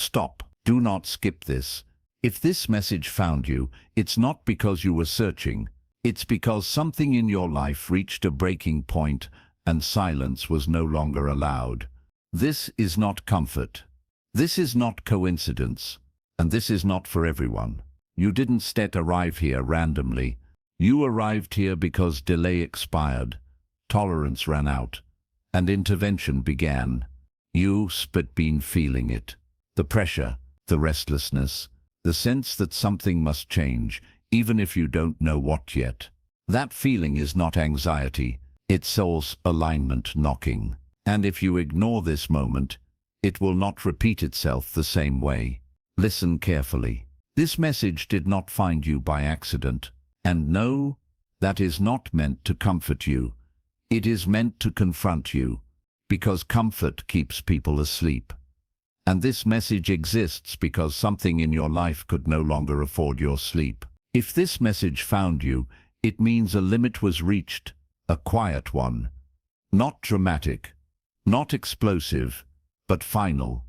Stop. Do not skip this. If this message found you, it's not because you were searching. It's because something in your life reached a breaking point and silence was no longer allowed. This is not comfort. This is not coincidence. And this is not for everyone. You didn't arrive here randomly. You arrived here because delay expired, tolerance ran out, and intervention began. You've been feeling it. The pressure, the restlessness, the sense that something must change, even if you don't know what yet. That feeling is not anxiety, it's soul's alignment knocking. And if you ignore this moment, it will not repeat itself the same way. Listen carefully. This message did not find you by accident. And no, that is not meant to comfort you. It is meant to confront you, because comfort keeps people asleep. And this message exists because something in your life could no longer afford your sleep. If this message found you, it means a limit was reached, a quiet one. Not dramatic, not explosive, but final.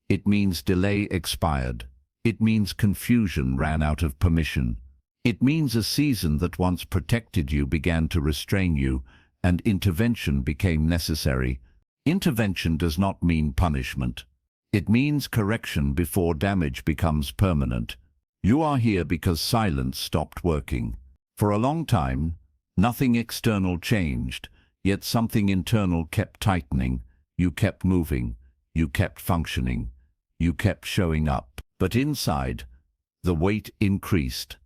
It means delay expired. It means confusion ran out of permission. It means a season that once protected you began to restrain you, and intervention became necessary. Intervention does not mean punishment. It means correction before damage becomes permanent. You are here because silence stopped working. For a long time, nothing external changed, yet something internal kept tightening. You kept moving, you kept functioning, you kept showing up. But inside, the weight increased.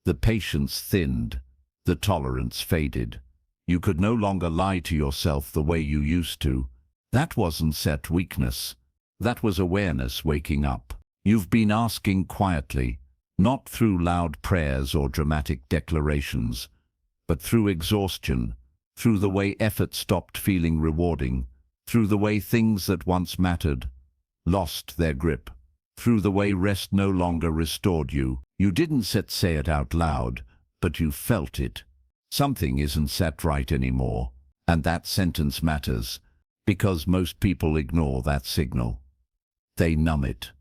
The patience thinned, the tolerance faded. You could no longer lie to yourself the way you used to. That wasn't set weakness. That was awareness waking up. You've been asking quietly, not through loud prayers or dramatic declarations, but through exhaustion, through the way effort stopped feeling rewarding, through the way things that once mattered lost their grip, through the way rest no longer restored you. You didn't say it out loud, but you felt it. Something isn't set right anymore, and that sentence matters, because most people ignore that signal. They numb it,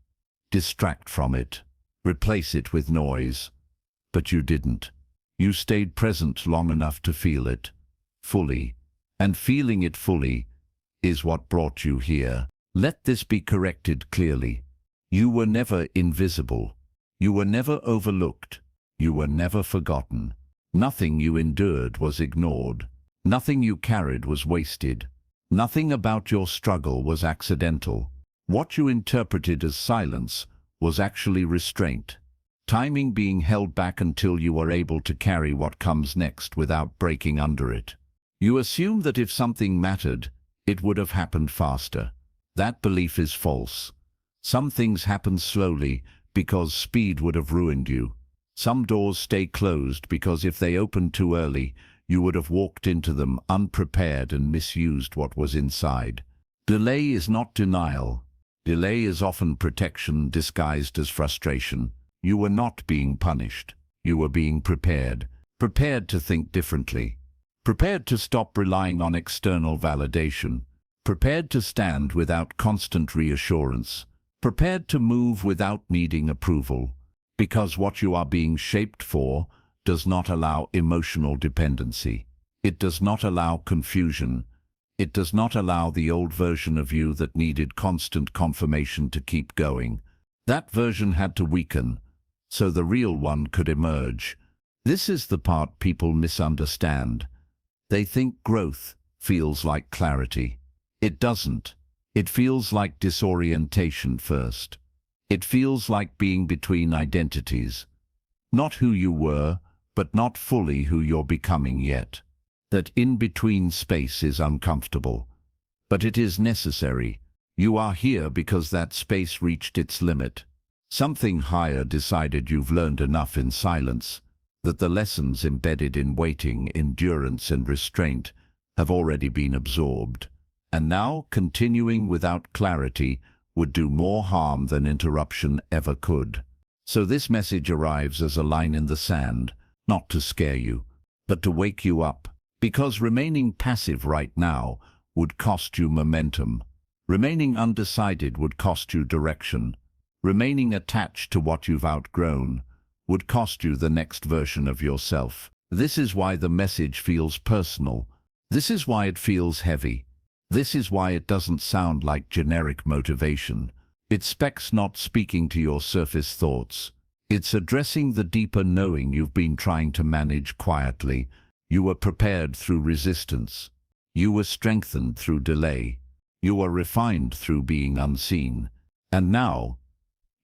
distract from it, replace it with noise. But you didn't. You stayed present long enough to feel it, fully, and feeling it fully is what brought you here. Let this be corrected clearly. You were never invisible. You were never overlooked. You were never forgotten. Nothing you endured was ignored. Nothing you carried was wasted. Nothing about your struggle was accidental. What you interpreted as silence was actually restraint. Timing being held back until you are able to carry what comes next without breaking under it. You assume that if something mattered, it would have happened faster. That belief is false. Some things happen slowly because speed would have ruined you. Some doors stay closed because if they opened too early, you would have walked into them unprepared and misused what was inside. Delay is not denial. Delay is often protection disguised as frustration. You were not being punished. You were being prepared. Prepared to think differently. Prepared to stop relying on external validation. Prepared to stand without constant reassurance. Prepared to move without needing approval. Because what you are being shaped for does not allow emotional dependency. It does not allow confusion. It does not allow the old version of you that needed constant confirmation to keep going. That version had to weaken, so the real one could emerge. This is the part people misunderstand. They think growth feels like clarity. It doesn't. It feels like disorientation first. It feels like being between identities. Not who you were, but not fully who you're becoming yet. That in-between space is uncomfortable. But it is necessary. You are here because that space reached its limit. Something higher decided you've learned enough in silence, that the lessons embedded in waiting, endurance, and restraint have already been absorbed. And now, continuing without clarity would do more harm than interruption ever could. So this message arrives as a line in the sand, not to scare you, but to wake you up. Because remaining passive right now would cost you momentum. Remaining undecided would cost you direction. Remaining attached to what you've outgrown would cost you the next version of yourself. This is why the message feels personal. This is why it feels heavy. This is why it doesn't sound like generic motivation. It's not speaking to your surface thoughts. It's addressing the deeper knowing you've been trying to manage quietly. You were prepared through resistance. You were strengthened through delay. You were refined through being unseen. And now,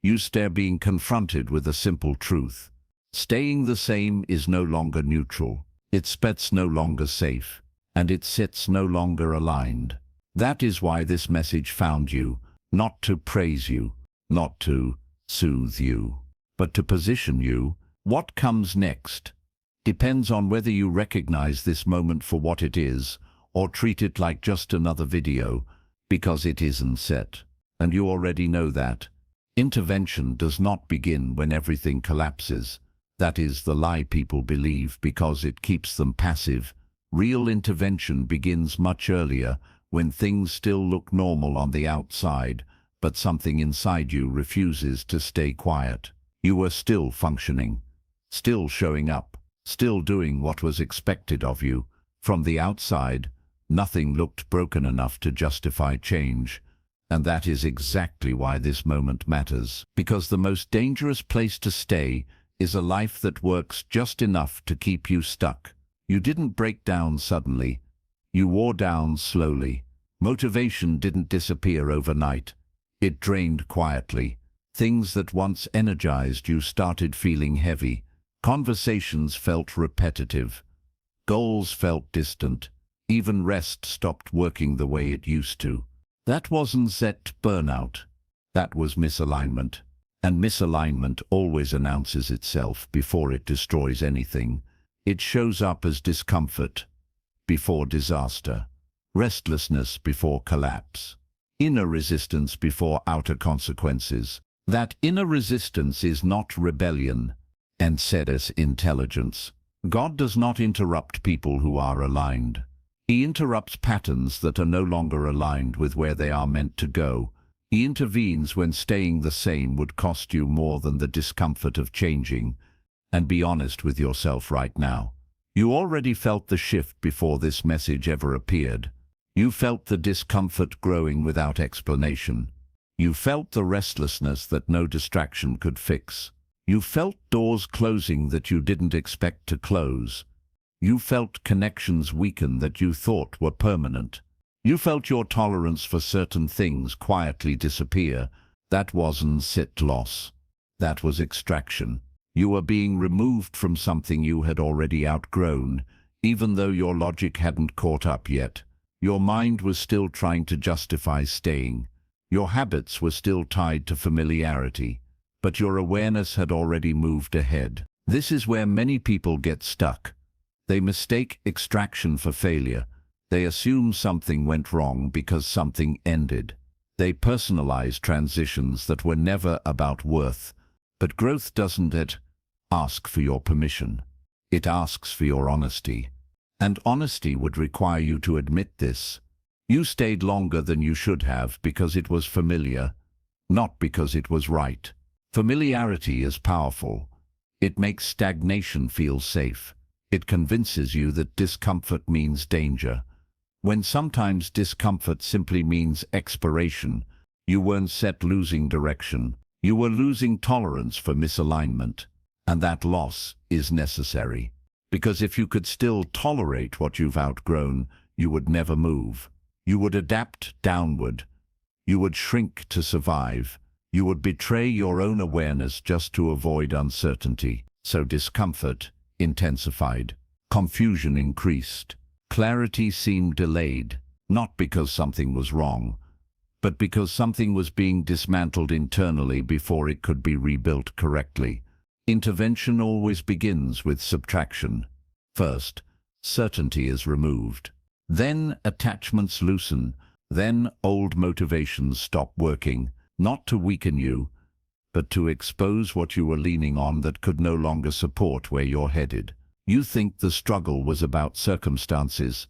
you stare being confronted with a simple truth. Staying the same is no longer neutral. Its bet's no longer safe. And its sits no longer aligned. That is why this message found you, not to praise you, not to soothe you, but to position you. What comes next depends on whether you recognize this moment for what it is, or treat it like just another video, because it isn't set. And you already know that. Intervention does not begin when everything collapses. That is the lie people believe because it keeps them passive. Real intervention begins much earlier, when things still look normal on the outside, but something inside you refuses to stay quiet. You are still functioning, still showing up, still doing what was expected of you. From the outside, nothing looked broken enough to justify change. And that is exactly why this moment matters. Because the most dangerous place to stay is a life that works just enough to keep you stuck. You didn't break down suddenly. You wore down slowly. Motivation didn't disappear overnight. It drained quietly. Things that once energized you started feeling heavy. Conversations felt repetitive. Goals felt distant. Even rest stopped working the way it used to. That wasn't burnout. That was misalignment. And misalignment always announces itself before it destroys anything. It shows up as discomfort before disaster, restlessness before collapse, inner resistance before outer consequences. That inner resistance is not rebellion, and said as intelligence. God does not interrupt people who are aligned. He interrupts patterns that are no longer aligned with where they are meant to go. He intervenes when staying the same would cost you more than the discomfort of changing. And be honest with yourself right now. You already felt the shift before this message ever appeared. You felt the discomfort growing without explanation. You felt the restlessness that no distraction could fix. You felt doors closing that you didn't expect to close. You felt connections weaken that you thought were permanent. You felt your tolerance for certain things quietly disappear. That wasn't loss. That was extraction. You were being removed from something you had already outgrown, even though your logic hadn't caught up yet. Your mind was still trying to justify staying. Your habits were still tied to familiarity, but your awareness had already moved ahead. This is where many people get stuck. They mistake extraction for failure. They assume something went wrong because something ended. They personalize transitions that were never about worth. But growth doesn't ask for your permission. It asks for your honesty. And honesty would require you to admit this. You stayed longer than you should have because it was familiar, not because it was right. Familiarity is powerful. It makes stagnation feel safe. It convinces you that discomfort means danger, when sometimes discomfort simply means expiration. You weren't losing direction. You were losing tolerance for misalignment. And that loss is necessary. Because if you could still tolerate what you've outgrown, you would never move. You would adapt downward. You would shrink to survive. You would betray your own awareness just to avoid uncertainty. So discomfort intensified. Confusion increased. Clarity seemed delayed, not because something was wrong, but because something was being dismantled internally before it could be rebuilt correctly. Intervention always begins with subtraction. First, certainty is removed. Then attachments loosen. Then old motivations stop working, not to weaken you, but to expose what you were leaning on that could no longer support where you're headed. You think the struggle was about circumstances.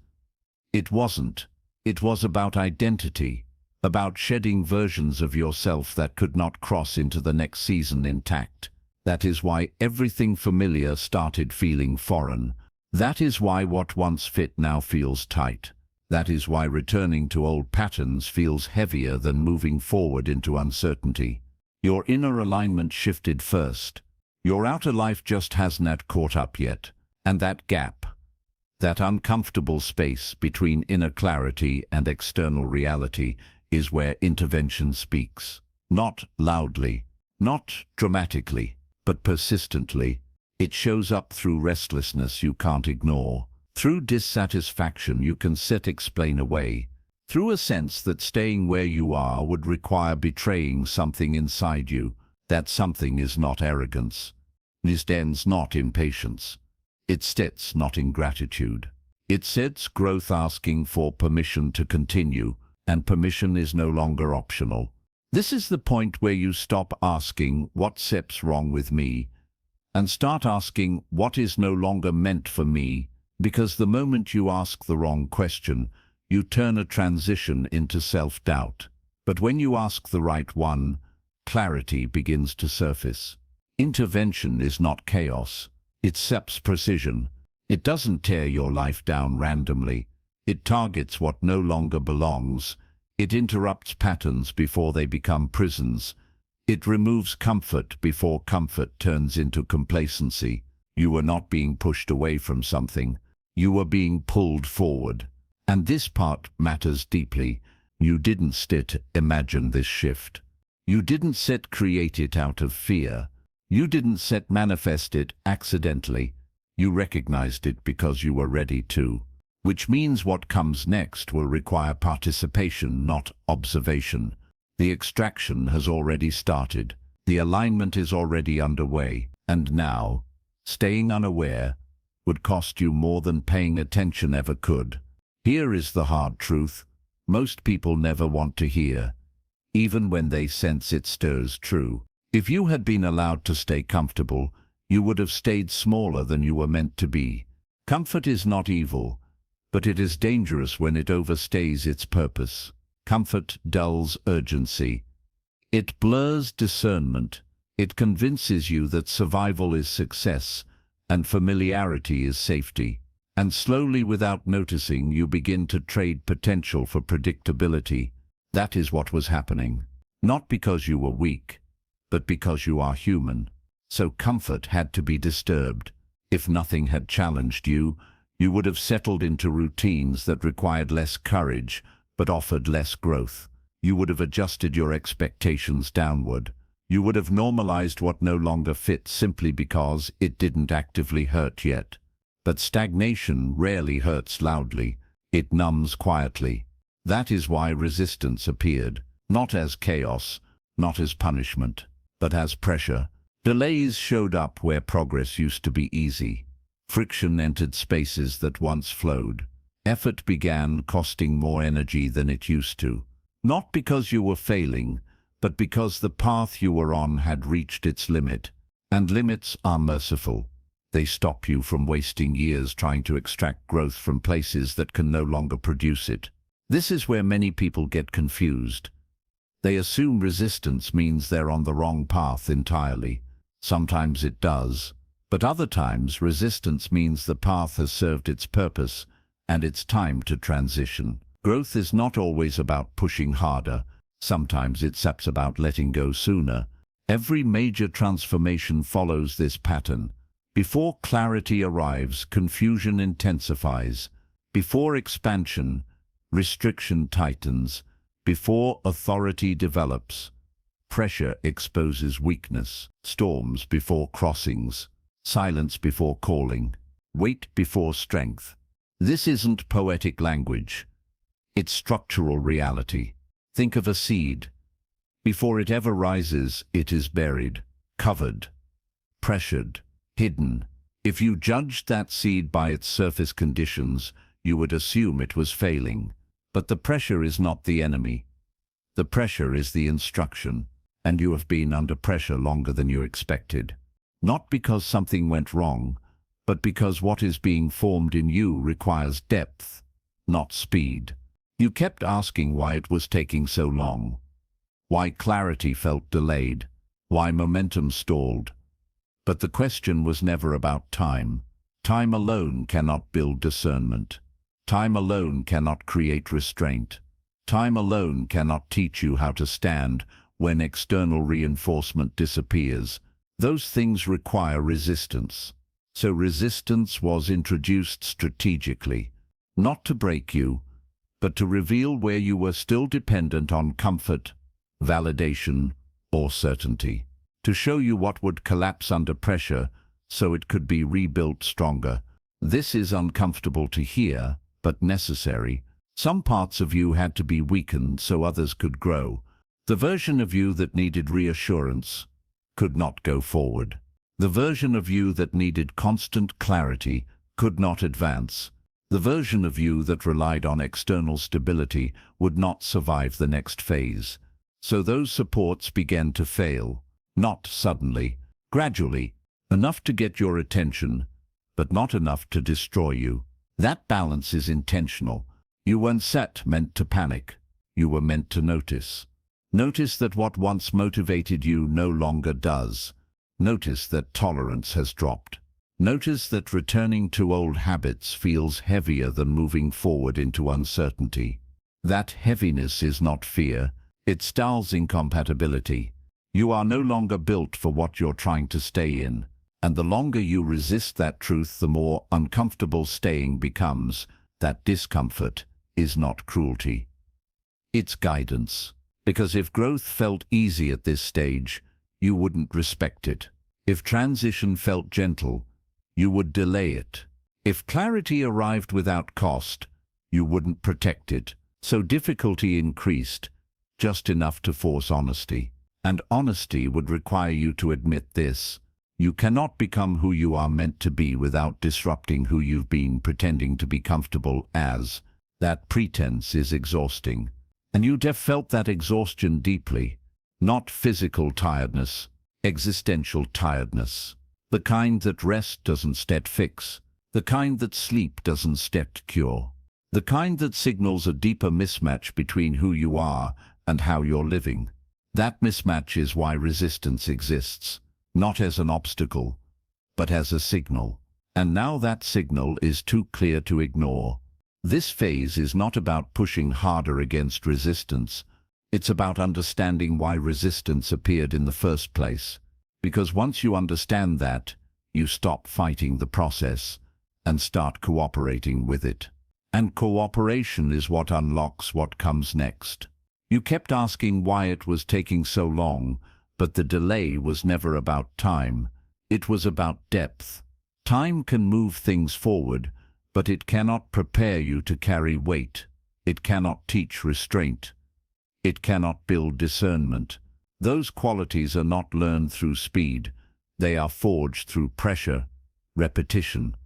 It wasn't. It was about identity. about shedding versions of yourself that could not cross into the next season intact. That is why everything familiar started feeling foreign. That is why what once fit now feels tight. That is why returning to old patterns feels heavier than moving forward into uncertainty. Your inner alignment shifted first. Your outer life just hasn't caught up yet. And that gap, that uncomfortable space between inner clarity and external reality, is where intervention speaks. Not loudly, not dramatically, but persistently. It shows up through restlessness you can't ignore, through dissatisfaction you can explain away, through a sense that staying where you are would require betraying something inside you. That something is not arrogance. It stands not impatience. It sits not ingratitude. It sits growth asking for permission to continue, and permission is no longer optional. This is the point where you stop asking, what's wrong with me? And start asking, what is no longer meant for me? Because the moment you ask the wrong question, you turn a transition into self-doubt. But when you ask the right one, clarity begins to surface. Intervention is not chaos. It accepts precision. It doesn't tear your life down randomly. It targets what no longer belongs. It interrupts patterns before they become prisons. It removes comfort before comfort turns into complacency. You were not being pushed away from something. You were being pulled forward. And this part matters deeply. You didn't imagine this shift. You didn't create it out of fear. You didn't manifest it accidentally. You recognized it because you were ready to. Which means what comes next will require participation, not observation. The extraction has already started. The alignment is already underway. And now, staying unaware would cost you more than paying attention ever could. Here is the hard truth. Most people never want to hear, even when they sense it stirs true. If you had been allowed to stay comfortable, you would have stayed smaller than you were meant to be. Comfort is not evil, but it is dangerous when it overstays its purpose. Comfort dulls urgency. It blurs discernment. It convinces you that survival is success and familiarity is safety. And slowly, without noticing, you begin to trade potential for predictability. That is what was happening. Not because you were weak, but because you are human. So comfort had to be disturbed. If nothing had challenged you, you would have settled into routines that required less courage, but offered less growth. You would have adjusted your expectations downward. You would have normalized what no longer fits simply because it didn't actively hurt yet. But stagnation rarely hurts loudly. It numbs quietly. That is why resistance appeared, not as chaos, not as punishment, but as pressure. Delays showed up where progress used to be easy. Friction entered spaces that once flowed. Effort began costing more energy than it used to. Not because you were failing, but because the path you were on had reached its limit. And limits are merciful. They stop you from wasting years trying to extract growth from places that can no longer produce it. This is where many people get confused. They assume resistance means they're on the wrong path entirely. Sometimes it does, but other times resistance means the path has served its purpose and it's time to transition. Growth is not always about pushing harder. Sometimes it's about letting go sooner. Every major transformation follows this pattern. Before clarity arrives, confusion intensifies. Before expansion, restriction tightens. Before authority develops, pressure exposes weakness. Storms before crossings. Silence before calling. Weight before strength. This isn't poetic language. It's structural reality. Think of a seed. Before it ever rises, it is buried, covered, pressured, hidden. If you judged that seed by its surface conditions, you would assume it was failing. But the pressure is not the enemy. The pressure is the instruction, and you have been under pressure longer than you expected. Not because something went wrong, but because what is being formed in you requires depth, not speed. You kept asking why it was taking so long, why clarity felt delayed, why momentum stalled. But the question was never about time. Time alone cannot build discernment. Time alone cannot create restraint. Time alone cannot teach you how to stand when external reinforcement disappears. Those things require resistance. So resistance was introduced strategically, not to break you, but to reveal where you were still dependent on comfort, validation, or certainty. To show you what would collapse under pressure so it could be rebuilt stronger. This is uncomfortable to hear, but necessary. Some parts of you had to be weakened so others could grow. The version of you that needed reassurance could not go forward. The version of you that needed constant clarity could not advance. The version of you that relied on external stability would not survive the next phase. So those supports began to fail, not suddenly, gradually, enough to get your attention, but not enough to destroy you. That balance is intentional. You weren't meant to panic. You were meant to notice. Notice that what once motivated you no longer does. Notice that tolerance has dropped. Notice that returning to old habits feels heavier than moving forward into uncertainty. That heaviness is not fear, it stalls incompatibility. You are no longer built for what you're trying to stay in. And the longer you resist that truth, the more uncomfortable staying becomes. That discomfort is not cruelty. It's guidance. Because if growth felt easy at this stage, you wouldn't respect it. If transition felt gentle, you would delay it. If clarity arrived without cost, you wouldn't protect it. So difficulty increased, just enough to force honesty. And honesty would require you to admit this. You cannot become who you are meant to be without disrupting who you've been pretending to be comfortable as. That pretense is exhausting. And you'd have felt that exhaustion deeply. Not physical tiredness, existential tiredness. The kind that rest doesn't fix. The kind that sleep doesn't cure. The kind that signals a deeper mismatch between who you are and how you're living. That mismatch is why resistance exists. Not as an obstacle, but as a signal. And now that signal is too clear to ignore. This phase is not about pushing harder against resistance. It's about understanding why resistance appeared in the first place. Because once you understand that, you stop fighting the process and start cooperating with it. And cooperation is what unlocks what comes next. You kept asking why it was taking so long, but the delay was never about time. It was about depth. Time can move things forward, but it cannot prepare you to carry weight. It cannot teach restraint. It cannot build discernment. Those qualities are not learned through speed. They are forged through pressure, repetition,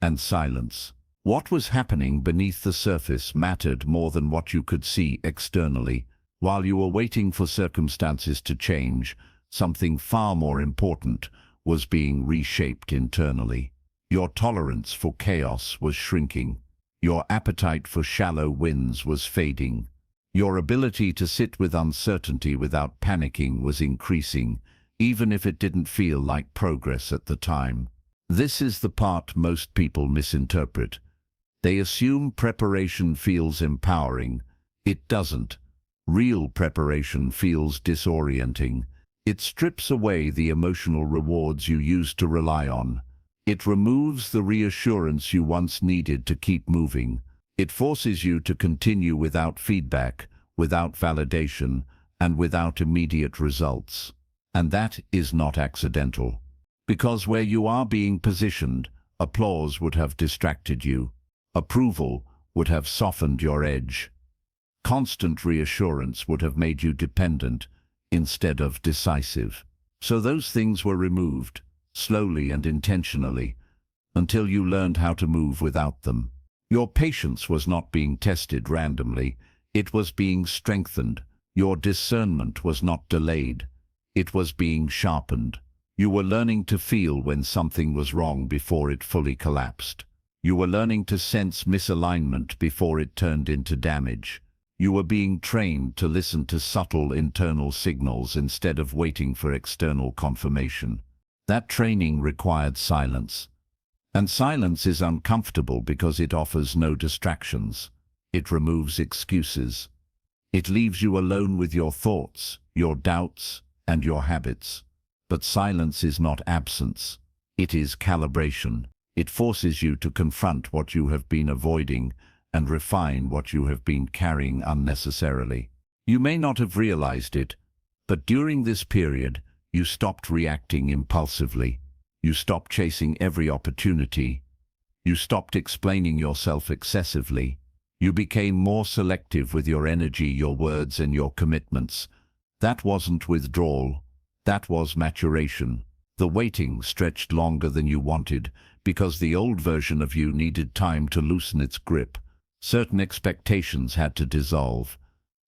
and silence. What was happening beneath the surface mattered more than what you could see externally. While you were waiting for circumstances to change, something far more important was being reshaped internally. Your tolerance for chaos was shrinking. Your appetite for shallow wins was fading. Your ability to sit with uncertainty without panicking was increasing, even if it didn't feel like progress at the time. This is the part most people misinterpret. They assume preparation feels empowering. It doesn't. Real preparation feels disorienting. It strips away the emotional rewards you used to rely on. It removes the reassurance you once needed to keep moving. It forces you to continue without feedback, without validation, and without immediate results. And that is not accidental. Because where you are being positioned, applause would have distracted you. Approval would have softened your edge. Constant reassurance would have made you dependent instead of decisive. So those things were removed, slowly and intentionally, until you learned how to move without them. Your patience was not being tested randomly, it was being strengthened. Your discernment was not delayed, it was being sharpened. You were learning to feel when something was wrong before it fully collapsed. You were learning to sense misalignment before it turned into damage. You were being trained to listen to subtle internal signals instead of waiting for external confirmation. That training required silence. And silence is uncomfortable because it offers no distractions. It removes excuses. It leaves you alone with your thoughts, your doubts, and your habits. But silence is not absence. It is calibration. It forces you to confront what you have been avoiding and refine what you have been carrying unnecessarily. You may not have realized it, but during this period, you stopped reacting impulsively. You stopped chasing every opportunity. You stopped explaining yourself excessively. You became more selective with your energy, your words, and your commitments. That wasn't withdrawal. That was maturation. The waiting stretched longer than you wanted because the old version of you needed time to loosen its grip. Certain expectations had to dissolve.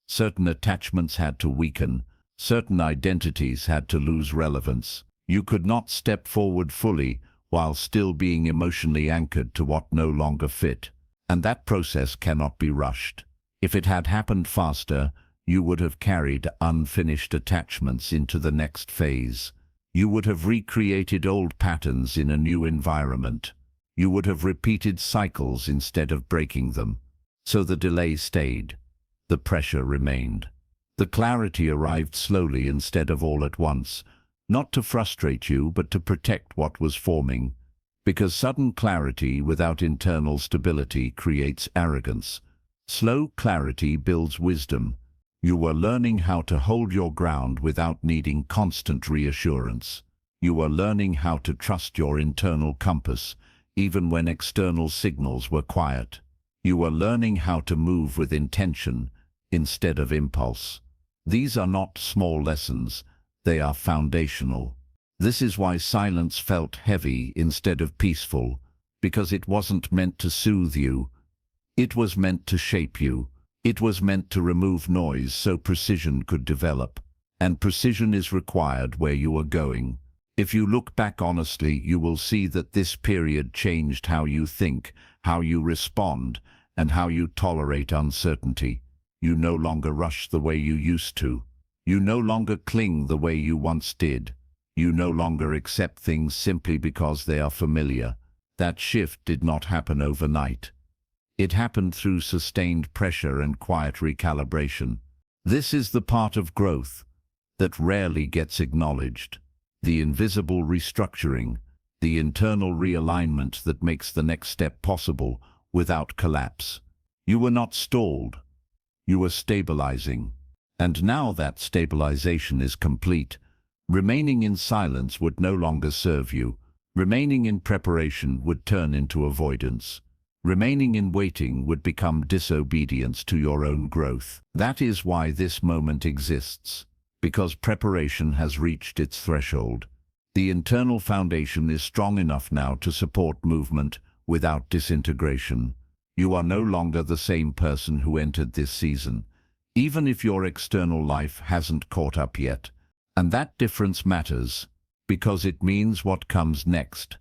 Certain attachments had to weaken. Certain identities had to lose relevance. You could not step forward fully while still being emotionally anchored to what no longer fit. And that process cannot be rushed. If it had happened faster, you would have carried unfinished attachments into the next phase. You would have recreated old patterns in a new environment. You would have repeated cycles instead of breaking them. So the delay stayed. The pressure remained. The clarity arrived slowly instead of all at once, not to frustrate you but to protect what was forming. Because sudden clarity without internal stability creates arrogance. Slow clarity builds wisdom. You were learning how to hold your ground without needing constant reassurance. You were learning how to trust your internal compass, even when external signals were quiet. You were learning how to move with intention instead of impulse. These are not small lessons, they are foundational. This is why silence felt heavy instead of peaceful, because it wasn't meant to soothe you. It was meant to shape you. It was meant to remove noise so precision could develop. And precision is required where you are going. If you look back honestly, you will see that this period changed how you think, how you respond, and how you tolerate uncertainty. You no longer rush the way you used to. You no longer cling the way you once did. You no longer accept things simply because they are familiar. That shift did not happen overnight. It happened through sustained pressure and quiet recalibration. This is the part of growth that rarely gets acknowledged. The invisible restructuring, the internal realignment that makes the next step possible without collapse. You were not stalled. You were stabilizing. And now that stabilization is complete, remaining in silence would no longer serve you. Remaining in preparation would turn into avoidance. Remaining in waiting would become disobedience to your own growth. That is why this moment exists, because preparation has reached its threshold. The internal foundation is strong enough now to support movement without disintegration. You are no longer the same person who entered this season, even if your external life hasn't caught up yet. And that difference matters, because it means what comes next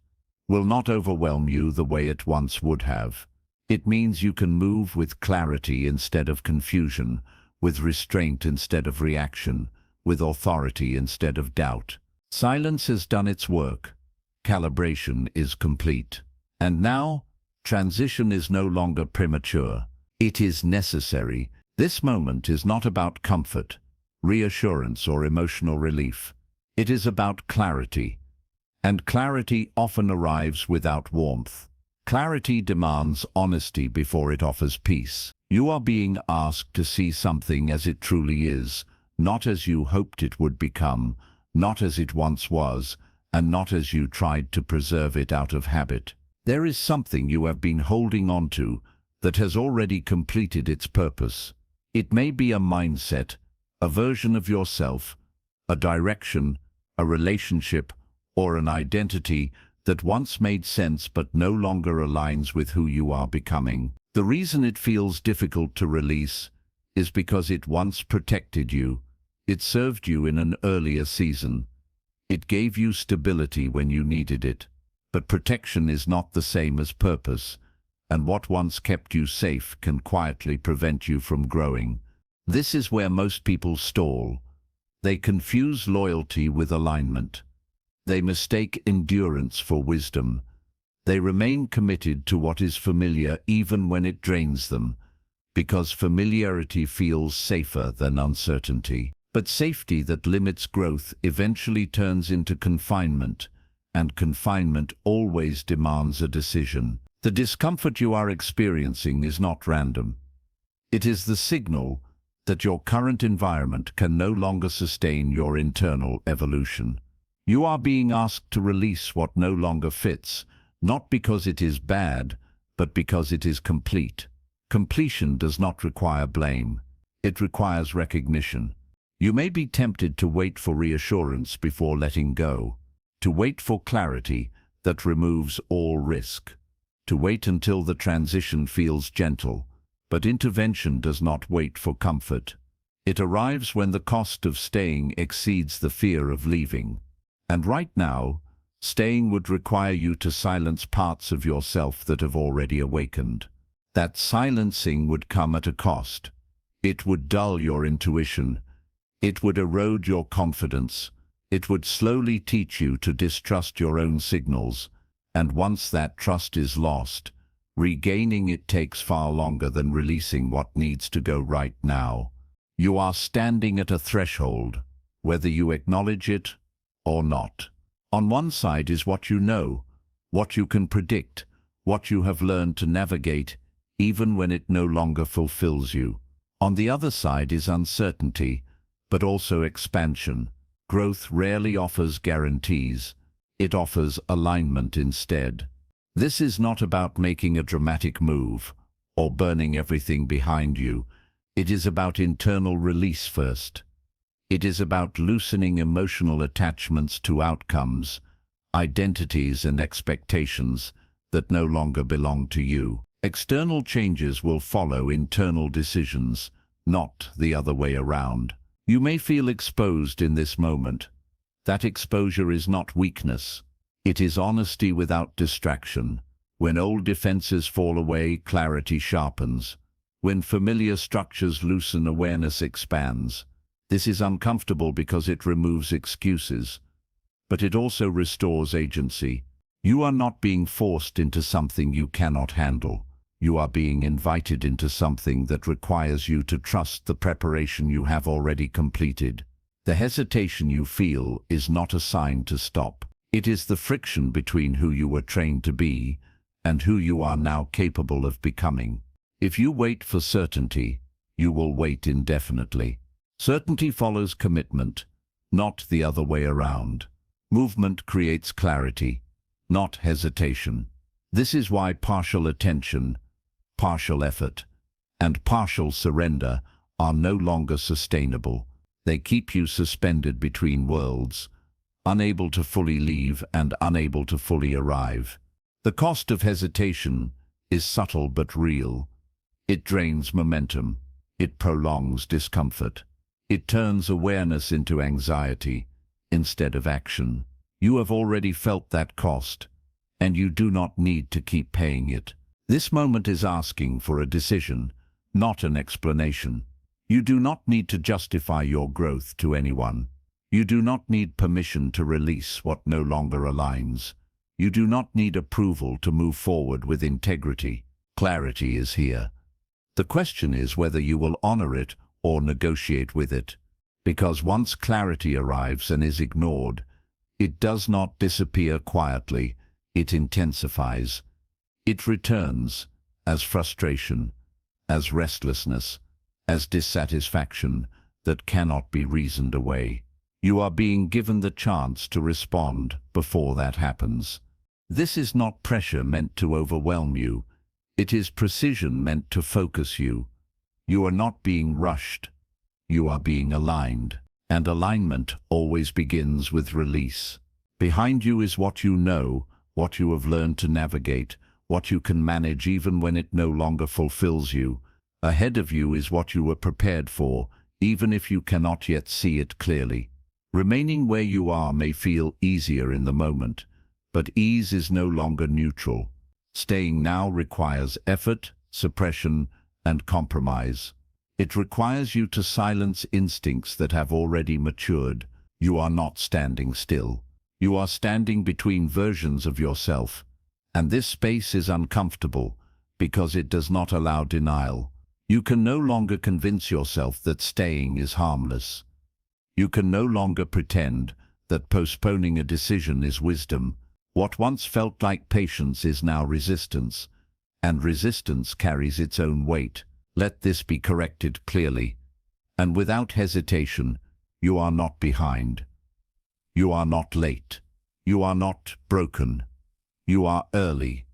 will not overwhelm you the way it once would have. It means you can move with clarity instead of confusion, with restraint instead of reaction, with authority instead of doubt. Silence has done its work. Calibration is complete. And now, transition is no longer premature. It is necessary. This moment is not about comfort, reassurance, or emotional relief. It is about clarity. And clarity often arrives without warmth. Clarity demands honesty before it offers peace. You are being asked to see something as it truly is, not as you hoped it would become, not as it once was, and not as you tried to preserve it out of habit. There is something you have been holding on to that has already completed its purpose. It may be a mindset, a version of yourself, a direction, a relationship, or an identity that once made sense but no longer aligns with who you are becoming. The reason it feels difficult to release is because it once protected you. It served you in an earlier season. It gave you stability when you needed it. But protection is not the same as purpose. and what once kept you safe can quietly prevent you from growing. This is where most people stall. They confuse loyalty with alignment. They mistake endurance for wisdom. They remain committed to what is familiar even when it drains them, because familiarity feels safer than uncertainty. But safety that limits growth eventually turns into confinement, and confinement always demands a decision. The discomfort you are experiencing is not random. It is the signal that your current environment can no longer sustain your internal evolution. You are being asked to release what no longer fits, not because it is bad, but because it is complete. Completion does not require blame. It requires recognition. You may be tempted to wait for reassurance before letting go, to wait for clarity that removes all risk, to wait until the transition feels gentle. But intervention does not wait for comfort. It arrives when the cost of staying exceeds the fear of leaving. And right now, staying would require you to silence parts of yourself that have already awakened. That silencing would come at a cost. It would dull your intuition. It would erode your confidence. It would slowly teach you to distrust your own signals. And once that trust is lost, regaining it takes far longer than releasing what needs to go right now. You are standing at a threshold, whether you acknowledge it or not. On one side is what you know, what you can predict, what you have learned to navigate, even when it no longer fulfills you. On the other side is uncertainty, but also expansion. Growth rarely offers guarantees. It offers alignment instead. This is not about making a dramatic move or burning everything behind you. It is about internal release first. It is about loosening emotional attachments to outcomes, identities and expectations that no longer belong to you. External changes will follow internal decisions, not the other way around. You may feel exposed in this moment. That exposure is not weakness. It is honesty without distraction. When old defenses fall away, clarity sharpens. When familiar structures loosen, awareness expands. This is uncomfortable because it removes excuses, but it also restores agency. You are not being forced into something you cannot handle. You are being invited into something that requires you to trust the preparation you have already completed. The hesitation you feel is not a sign to stop. It is the friction between who you were trained to be and who you are now capable of becoming. If you wait for certainty, you will wait indefinitely. Certainty follows commitment, not the other way around. Movement creates clarity, not hesitation. This is why partial attention, partial effort, and partial surrender are no longer sustainable. They keep you suspended between worlds, unable to fully leave and unable to fully arrive. The cost of hesitation is subtle but real. It drains momentum. It prolongs discomfort. It turns awareness into anxiety instead of action. You have already felt that cost, and you do not need to keep paying it. This moment is asking for a decision, not an explanation. You do not need to justify your growth to anyone. You do not need permission to release what no longer aligns. You do not need approval to move forward with integrity. Clarity is here. The question is whether you will honor it or negotiate with it. Because once clarity arrives and is ignored, it does not disappear quietly, it intensifies. It returns as frustration, as restlessness, as dissatisfaction that cannot be reasoned away. You are being given the chance to respond before that happens. This is not pressure meant to overwhelm you. It is precision meant to focus you. You are not being rushed. You are being aligned. And alignment always begins with release. Behind you is what you know, what you have learned to navigate, what you can manage even when it no longer fulfills you. Ahead of you is what you were prepared for, even if you cannot yet see it clearly. Remaining where you are may feel easier in the moment, but ease is no longer neutral. Staying now requires effort, suppression, and compromise. It requires you to silence instincts that have already matured. You are not standing still. You are standing between versions of yourself. And this space is uncomfortable because it does not allow denial. You can no longer convince yourself that staying is harmless. You can no longer pretend that postponing a decision is wisdom. What once felt like patience is now resistance, and resistance carries its own weight. Let this be corrected clearly, and without hesitation. You are not behind. You are not late. You are not broken. You are early.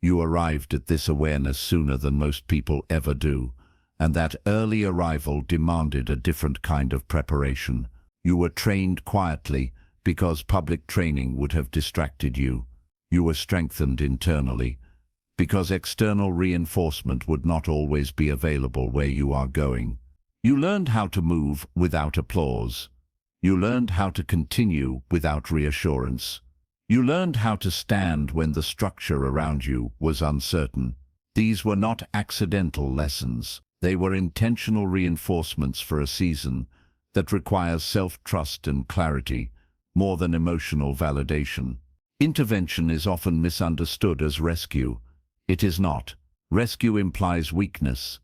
You arrived at this awareness sooner than most people ever do, and that early arrival demanded a different kind of preparation. You were trained quietly because public training would have distracted you. You were strengthened internally because external reinforcement would not always be available where you are going. You learned how to move without applause. You learned how to continue without reassurance. You learned how to stand when the structure around you was uncertain. These were not accidental lessons. They were intentional reinforcements for a season that requires self-trust and clarity more than emotional validation. Intervention is often misunderstood as rescue. It is not. Rescue implies weakness.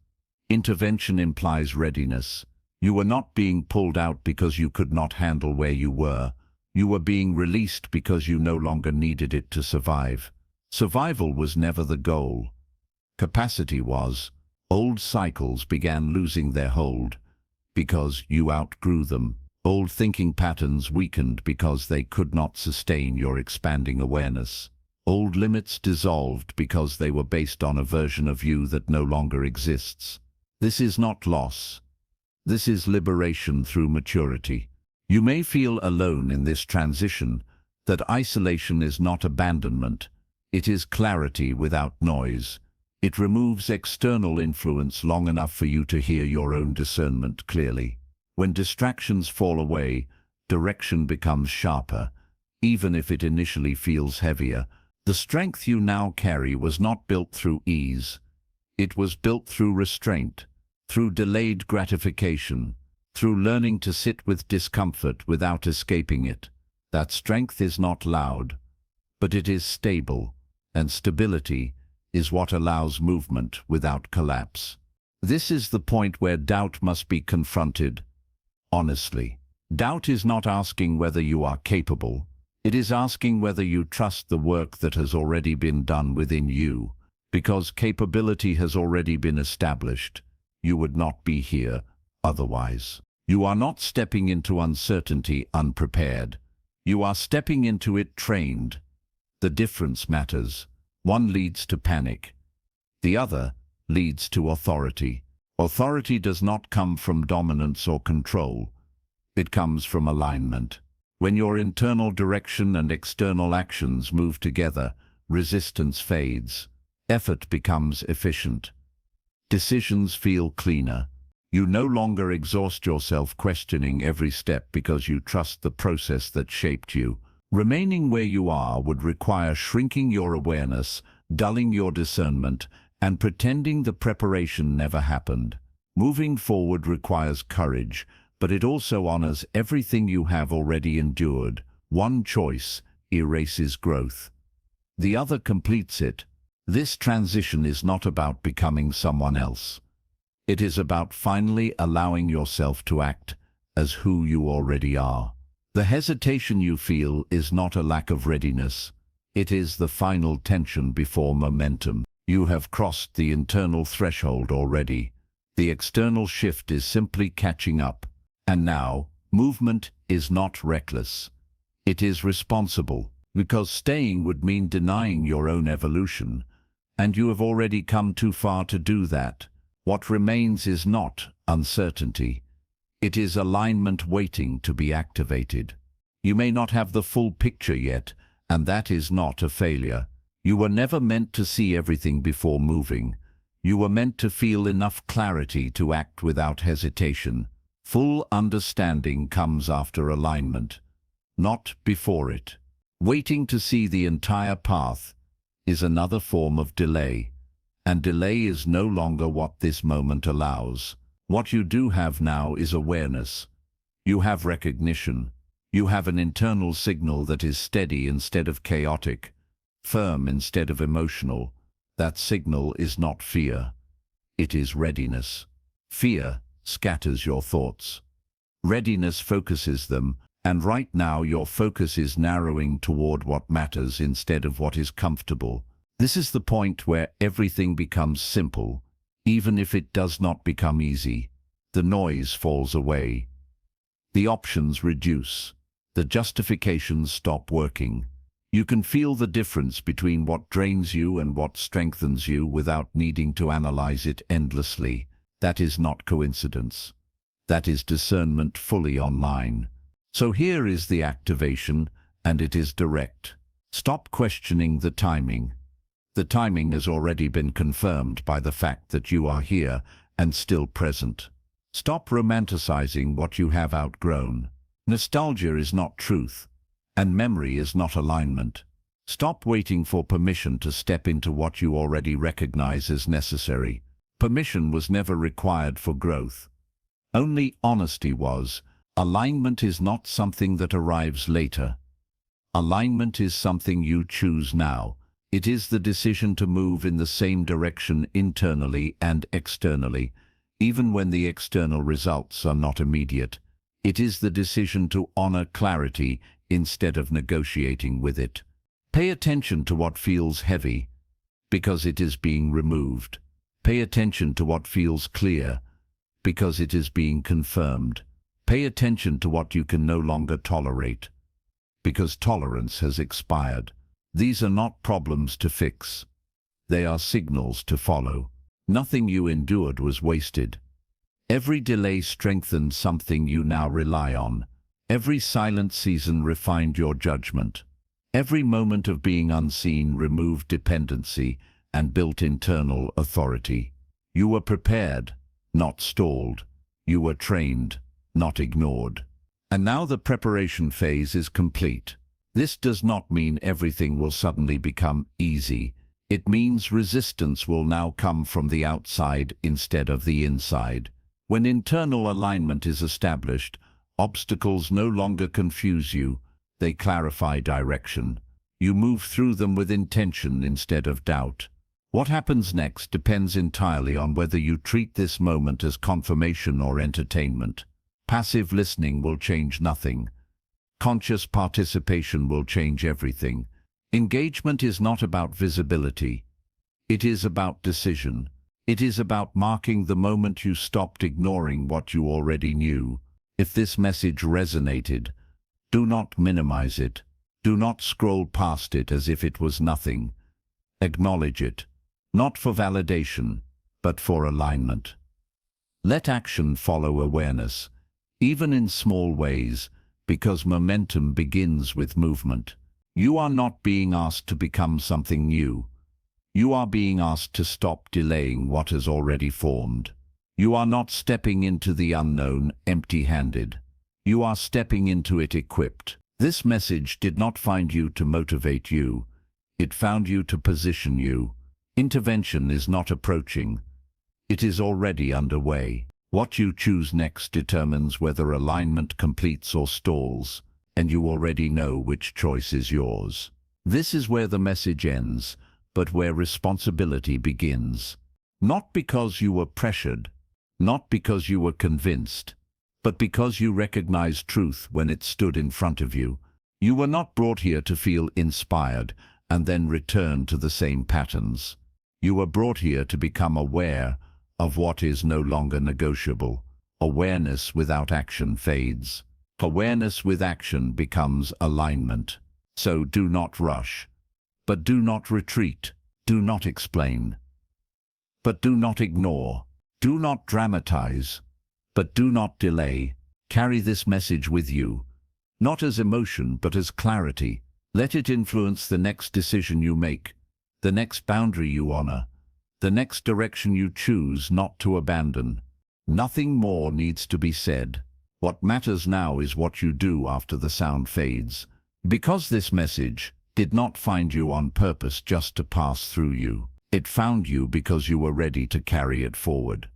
Intervention implies readiness. You were not being pulled out because you could not handle where you were. You were being released because you no longer needed it to survive. Survival was never the goal. Capacity was. Old cycles began losing their hold because you outgrew them. Old thinking patterns weakened because they could not sustain your expanding awareness. Old limits dissolved because they were based on a version of you that no longer exists. This is not loss. This is liberation through maturity. You may feel alone in this transition, that isolation is not abandonment. It is clarity without noise. It removes external influence long enough for you to hear your own discernment clearly. When distractions fall away, direction becomes sharper, even if it initially feels heavier. The strength you now carry was not built through ease. It was built through restraint, through delayed gratification, through learning to sit with discomfort without escaping it. That strength is not loud, but it is stable, and stability is what allows movement without collapse. This is the point where doubt must be confronted honestly. Doubt is not asking whether you are capable. It is asking whether you trust the work that has already been done within you. Because capability has already been established, you would not be here otherwise. You are not stepping into uncertainty unprepared. You are stepping into it trained. The difference matters. One leads to panic. The other leads to authority. Authority does not come from dominance or control. It comes from alignment. When your internal direction and external actions move together, resistance fades. Effort becomes efficient. Decisions feel cleaner. You no longer exhaust yourself questioning every step because you trust the process that shaped you. Remaining where you are would require shrinking your awareness, dulling your discernment, and pretending the preparation never happened. Moving forward requires courage, but it also honors everything you have already endured. One choice erases growth. The other completes it. This transition is not about becoming someone else. It is about finally allowing yourself to act as who you already are. The hesitation you feel is not a lack of readiness. It is the final tension before momentum. You have crossed the internal threshold already. The external shift is simply catching up. And now, movement is not reckless. It is responsible, because staying would mean denying your own evolution, and you have already come too far to do that. What remains is not uncertainty. It is alignment waiting to be activated. You may not have the full picture yet, and that is not a failure. You were never meant to see everything before moving. You were meant to feel enough clarity to act without hesitation. Full understanding comes after alignment, not before it. Waiting to see the entire path is another form of delay. And delay is no longer what this moment allows. What you do have now is awareness. You have recognition. You have an internal signal that is steady instead of chaotic, firm instead of emotional. That signal is not fear. It is readiness. Fear scatters your thoughts. Readiness focuses them, and right now your focus is narrowing toward what matters instead of what is comfortable. This is the point where everything becomes simple, even if it does not become easy. The noise falls away. The options reduce. The justifications stop working. You can feel the difference between what drains you and what strengthens you without needing to analyze it endlessly. That is not coincidence. That is discernment fully online. So here is the activation, and it is direct. Stop questioning the timing. The timing has already been confirmed by the fact that you are here and still present. Stop romanticizing what you have outgrown. Nostalgia is not truth, and memory is not alignment. Stop waiting for permission to step into what you already recognize as necessary. Permission was never required for growth. Only honesty was. Alignment is not something that arrives later. Alignment is something you choose now. It is the decision to move in the same direction internally and externally, even when the external results are not immediate. It is the decision to honor clarity instead of negotiating with it. Pay attention to what feels heavy, because it is being removed. Pay attention to what feels clear, because it is being confirmed. Pay attention to what you can no longer tolerate, because tolerance has expired. These are not problems to fix. They are signals to follow. Nothing you endured was wasted. Every delay strengthened something you now rely on. Every silent season refined your judgment. Every moment of being unseen removed dependency and built internal authority. You were prepared, not stalled. You were trained, not ignored. And now the preparation phase is complete. This does not mean everything will suddenly become easy. It means resistance will now come from the outside instead of the inside. When internal alignment is established, obstacles no longer confuse you. They clarify direction. You move through them with intention instead of doubt. What happens next depends entirely on whether you treat this moment as confirmation or entertainment. Passive listening will change nothing. Conscious participation will change everything. Engagement is not about visibility. It is about decision. It is about marking the moment you stopped ignoring what you already knew. If this message resonated, do not minimize it. Do not scroll past it as if it was nothing. Acknowledge it, not for validation, but for alignment. Let action follow awareness, even in small ways, because momentum begins with movement. You are not being asked to become something new. You are being asked to stop delaying what has already formed. You are not stepping into the unknown empty-handed. You are stepping into it equipped. This message did not find you to motivate you. It found you to position you. Intervention is not approaching. It is already underway. What you choose next determines whether alignment completes or stalls, and you already know which choice is yours. This is where the message ends, but where responsibility begins. Not because you were pressured, not because you were convinced, but because you recognized truth when it stood in front of you. You were not brought here to feel inspired and then return to the same patterns. You were brought here to become aware of what is no longer negotiable. Awareness without action fades. Awareness with action becomes alignment. So do not rush, but do not retreat. Do not explain, but do not ignore. Do not dramatize, but do not delay. Carry this message with you, not as emotion but as clarity. Let it influence the next decision you make, the next boundary you honor, the next direction you choose not to abandon. Nothing more needs to be said. What matters now is what you do after the sound fades. Because this message, did not find you on purpose just to pass through you. It found you because you were ready to carry it forward.